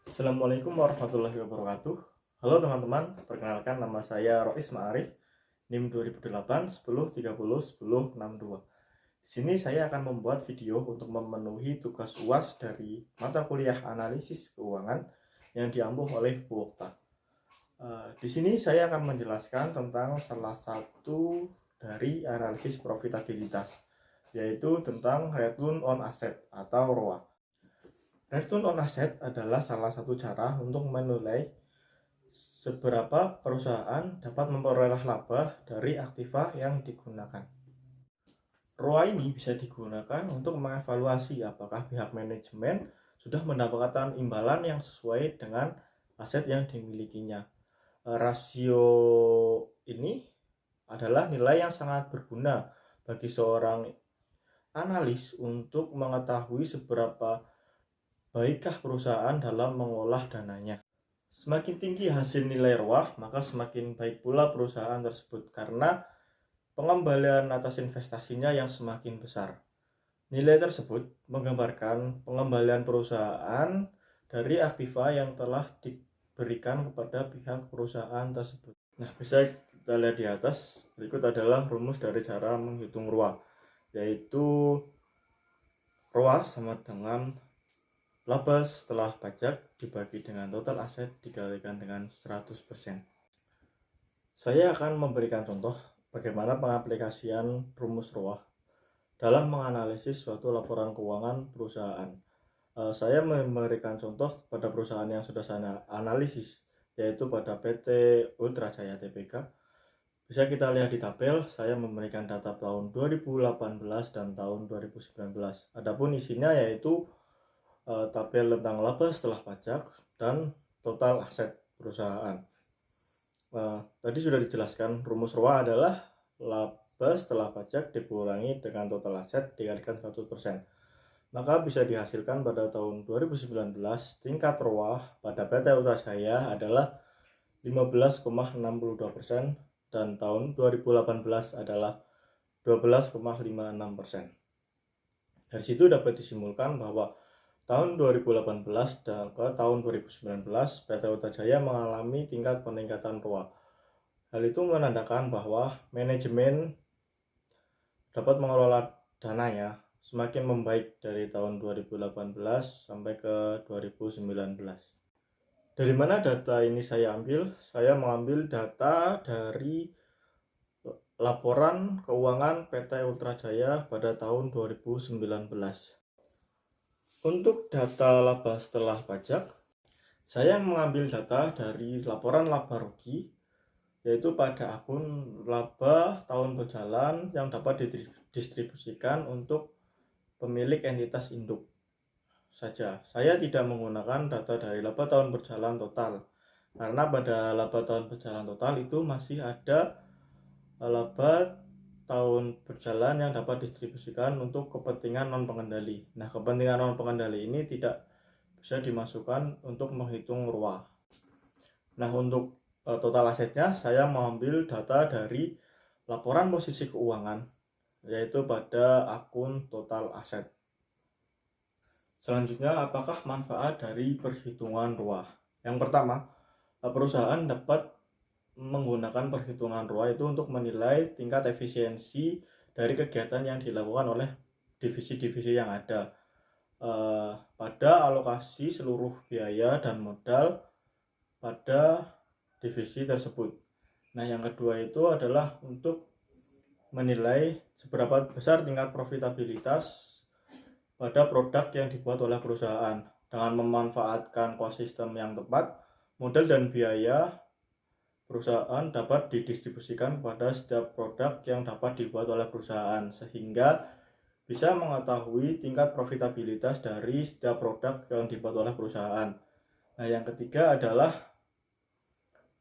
Assalamualaikum warahmatullahi wabarakatuh. Halo teman-teman, perkenalkan nama saya Rois Ma'arif, NIM 2008 10 30 10 62. Di sini saya akan membuat video untuk memenuhi tugas UAS dari mata kuliah analisis keuangan yang diambil oleh Bu Okta. Di sini saya akan menjelaskan tentang salah satu dari analisis profitabilitas, yaitu tentang return on asset atau ROA. Return on asset adalah salah satu cara untuk menilai seberapa perusahaan dapat memperoleh laba dari aktiva yang digunakan. ROA ini bisa digunakan untuk mengevaluasi apakah pihak manajemen sudah mendapatkan imbalan yang sesuai dengan aset yang dimilikinya. Rasio ini adalah nilai yang sangat berguna bagi seorang analis untuk mengetahui seberapa baikkah perusahaan dalam mengolah dananya. Semakin tinggi hasil nilai ROA, maka semakin baik pula perusahaan tersebut karena pengembalian atas investasinya yang semakin besar. Nilai tersebut menggambarkan pengembalian perusahaan dari aktiva yang telah diberikan kepada pihak perusahaan tersebut. Nah, bisa kita lihat di atas, berikut adalah rumus dari cara menghitung ROA, yaitu ROA sama dengan laba setelah pajak dibagi dengan total aset dikalikan dengan 100%. Saya akan memberikan contoh bagaimana pengaplikasian rumus ROA dalam menganalisis suatu laporan keuangan perusahaan. Saya memberikan contoh pada perusahaan yang sudah saya analisis, yaitu pada PT Ultra Jaya Tbk. Bisa kita lihat di tabel, saya memberikan data tahun 2018 dan tahun 2019. Adapun isinya yaitu tabel tentang laba setelah pajak dan total aset perusahaan. Tadi sudah dijelaskan, rumus ROA adalah laba setelah pajak dikurangi dengan total aset dikalikan 100%. Maka bisa dihasilkan pada tahun 2019 tingkat ROA pada PT Ultra Jaya adalah 15,62% dan tahun 2018 adalah 12,56%. Dari situ dapat disimpulkan bahwa tahun 2018 dan ke tahun 2019 PT Ultra Jaya mengalami tingkat peningkatan ROA. Hal itu menandakan bahwa manajemen dapat mengelola dananya semakin membaik dari tahun 2018 sampai ke 2019. Dari mana data ini saya ambil? Saya mengambil data dari laporan keuangan PT Ultra Jaya pada tahun 2019. Untuk data laba setelah pajak, saya mengambil data dari laporan laba rugi, yaitu pada akun laba tahun berjalan yang dapat didistribusikan untuk pemilik entitas induk saja. Saya tidak menggunakan data dari laba tahun berjalan total, karena pada laba tahun berjalan total itu masih ada laba tahun berjalan yang dapat distribusikan untuk kepentingan non pengendali. Nah, kepentingan non pengendali ini tidak bisa dimasukkan untuk menghitung ROA. Nah, untuk total asetnya saya mengambil data dari laporan posisi keuangan, yaitu pada akun total aset. Selanjutnya, apakah manfaat dari perhitungan ROA? Yang pertama, perusahaan dapat menggunakan perhitungan ROA itu untuk menilai tingkat efisiensi dari kegiatan yang dilakukan oleh divisi-divisi yang ada pada alokasi seluruh biaya dan modal pada divisi tersebut. Nah, yang kedua itu adalah untuk menilai seberapa besar tingkat profitabilitas pada produk yang dibuat oleh perusahaan. Dengan memanfaatkan cost system yang tepat, modal dan biaya perusahaan dapat didistribusikan pada setiap produk yang dapat dibuat oleh perusahaan, sehingga bisa mengetahui tingkat profitabilitas dari setiap produk yang dibuat oleh perusahaan. Nah, yang ketiga adalah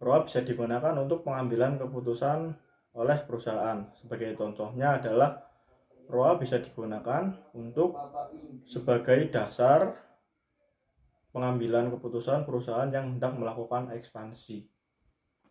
ROA bisa digunakan untuk pengambilan keputusan oleh perusahaan. Sebagai contohnya adalah ROA bisa digunakan untuk sebagai dasar pengambilan keputusan perusahaan yang hendak melakukan ekspansi.